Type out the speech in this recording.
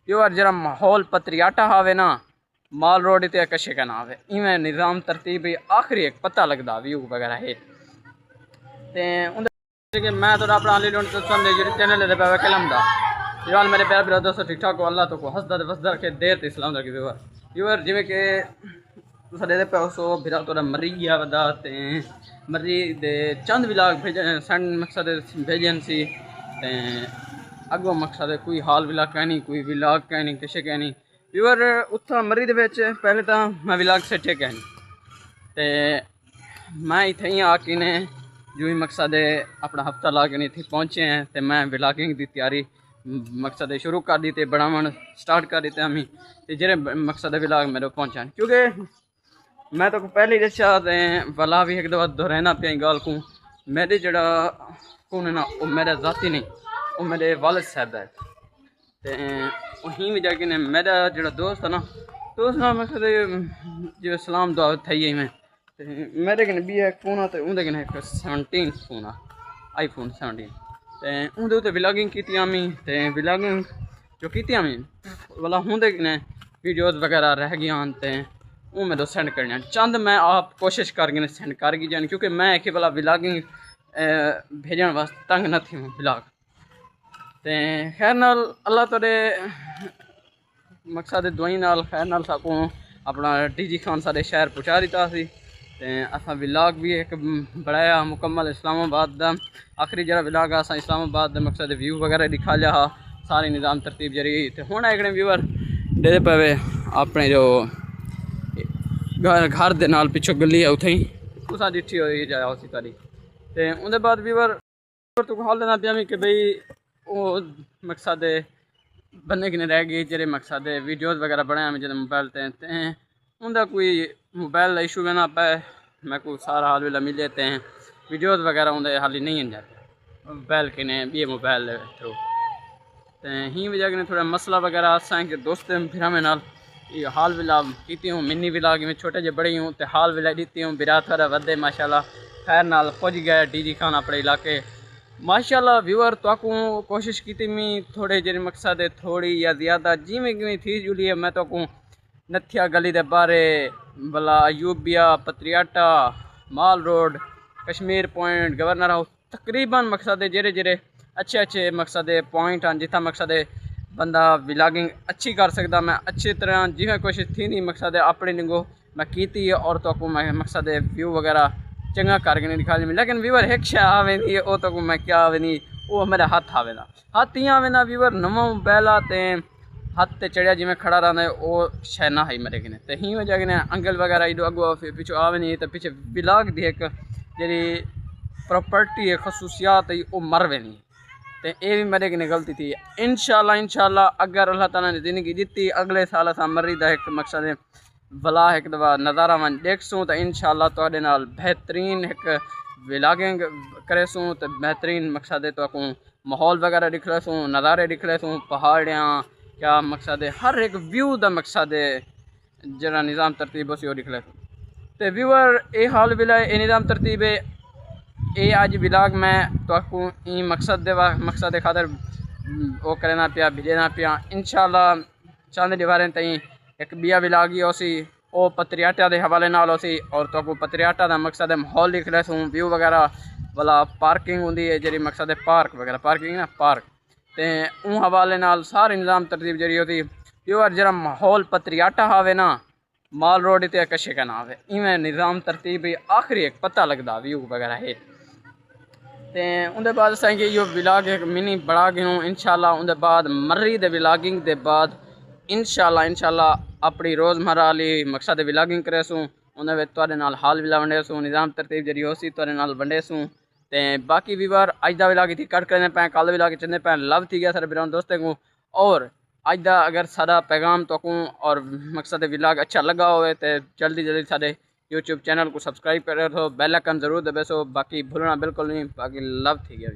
Pure जरा माहौल पत्रियाटा हावे ना माल रोड इतने कशे का ना आवे इवें निज़ाम तरतीब आखिरी एक पता लगता व्यू वगैरह है ते मैं तो अपना अली लोन जो चैनल है पे कलम दा यार मेरे प्यार प्यार दोस्तों ठीक ठाक हो अल्लाह तो को हंसदा वसदा रखे देर ते इस्लाम दा व्यूअर जिवें कि तुस दे पे सो फिर थोड़ा मरी गया वदा ते मरी दे चंद विलाग भेजन सन मकसद भेजन सी ते अगो मकसद कोई हाल विलाग कहनी कोई विलाग कहनी किसे कहनी व्यूअर उत्था मरी दे विच पहले तो मैं विलाग सेटे कहनी ते मैं इत्थे ही आके ने जो ही मकसद अपना हफ्ता ला के नहीं थी पहुँचे हैं तो मैं विलागिंग की तैयारी मकसद शुरू कर दी ते बनावन स्टार्ट कर दी हमें तो जेरे मकसद विलाग मेरे पहुँचा क्योंकि मैं तो पहले ही दसा वाला भी एक दफा दोहराना पिया गाल को मेरे जड़ा कौन है ना वो मेरा जाती नहीं वो मेरे वालिद साहब है तो वहीं भी जाके मेरा जड़ा दोस्त है ना दोस्त ना मकसद जो सलाम दुआ थी मैं मेरे कन्नै बी एक फोन तो उंदे कन्नै एक 17 फोन iPhone 17 ते उंदे उत्ते व्लॉगिंग कीती आमी ते व्लॉगिंग जो कीती आमी वाला हुंदे कन्नै वीडियोस वगैरह रह गई ते वो मैं सेंड करने चंद मैं आप कोशिश करके सेंड कर गई जानी क्योंकि मैं कि वाला व्लॉगिंग भेजने वास्ते तंग न थी व्लॉग ते खैर नाल अल्लाह तेरे मकसद दुआई नाल खैर नाल साकू अपना DG खान सारे शहर पहुँचा दिता सी ते असा विलाग भी एक बनाया मुकम्मल इस्लामाबाद का आखिरी जरा विलाग असा इस्लामाबाद का मकसद व्यू वगैरह दिखा लिया हा सारी निज़ाम तरतीब जरी तो हूँ एक व्यूअर दे पे अपने जो घर के नाल पिछो गली है उत्थे ही तुसा डिठी हुई जाए उसी तारी तो उनके बाद व्यूअर तो हाल देना पिया कि बई वो मकसद बंदे किने रह गए जेरे मकसद वीडियोस वगैरह बनाया मैं जो मोबाइल ते उनका कोई मोबाइल इशू है ना पे मैं को सारा हाल वेला मिल लेते हैं वीडियोस वगैरह उनके हाल ही नहीं जाते मोबाइल के ने भी मोबाइल थ्रू तो ही वजह के थोड़ा मसला वगैरह असा कि दोस्त फिर हमें नाल ये हाल विला की हूँ मिनी विलाग में छोटे जे बड़ी हूँ तो हाल विला दी हूँ बिरात वाला वधे माशाल्लाह खैर नाल पहुँच गया DG खान अपने इलाके माशाल्लाह व्यूअर तो कोशिश की मैं थोड़े जे मकसद थोड़ी या ज़्यादा जिमें थी जुली है मैं तो नथिया गली दे बारे भला Ayubia Patriata mall road Kashmir point governor house तकरीबन मकसद जेरे जेरे अच्छे मकसद पॉइंट हैं जितना मकसद बंदा व्लॉगिंग अच्छी कर सकता मैं अच्छी तरह जिमें कोशिश थी नहीं मकसद अपने निगो मैं की और तो मैं मकसद व्यू वगैरह चंगा करके नहीं दिखा दी लेकिन व्यूअर एक शह आवे नहीं वो तो मैं क्या आवे नहीं वो मेरे हाथ आवे ना हाथ ही आवे ना व्यूअर नवा मोबाइल आते हाथ ते चढ़िया जिमें खड़ा रहा है वो शह ना है मेरे कने तो ही वजह कने अंकल वगैरह इधो अगो पिछो आवे नहीं तो पीछे व्लॉग दी एक जी प्रॉपर्टी है खसूसियात है वो मरवे नहीं तो ये भी मेरे कने गलती थी इंशाल्लाह अगर अल्लाह ताला ने ज़िंदगी दी अगले साल असा मरी का एक मकसद भला एक दफ़ा नज़ारा मन देखसूँ तो इंशाल्लाह तुहाडे नाल बेहतरीन एक व्लॉगिंग करेसूँ तो बेहतरीन मकसद तो माहौल वगैरह दिख लेसूँ नज़ारे दिख लेसूँ पहाड़ियाँ क्या मकसद हर एक व्यू का मकसद जरा निज़ाम तरतीब उसी दिख लेसूँ तो व्यूअर ये हाल विला ये निज़ाम तरतीब ये अज विलाग मैं तो मकसद खातर वो करना पिया भेजना पिया इंशाल्लाह चंद दीवारें तई एक बिया विलाग ही उसी वो पत्रियाटा के हवाले नाल उसी और तो पत्रियाटा का मकसद माहौल लिख रहे सूँ व्यू वगैरह वाला पार्किंग होंगी है जी मकसद पार्क वगैरह पार्किंग ना पार्क तो उन हवाले नाल सारी निज़ाम तरतीब जी होती प्योर जरा माहौल पत्रियाटा हावे ना माल रोड इतने कशे का ना आवे इवें निज़ाम तरतीब आखिरी एक पता लगता व्यू वगैरह है तो उनके बाद असेंगे यो विलाग एक मिनी बड़ा गए हूँ इंशाल्लाह उनके बाद मर्री दे विलागिंग के बाद इंशाल्लाह अपनी रोज़मर्रा वाली मकसद विलागिंग करे सूँ उन्हें तुहाडे नाल हाल विला वंडे सूँ निज़ाम तरतीब जी होसी तुहाडे नाल वंडे सूँ ते बाकी व्यूअर अज दा विलाग इत्थे कट करने पे कल विलाग चलने पे लव थी गया सारे बिरान दोस्तों को और अज दा अगर सारा पैगाम तो और मकसद विलाग अच्छा लगा हो तो जल्दी सारे यूट्यूब चैनल को सब्सक्राइब करे तो बेल आइकन जरूर दबे सो बाकी भूलना बिल्कुल नहीं बाकी लव थी गया।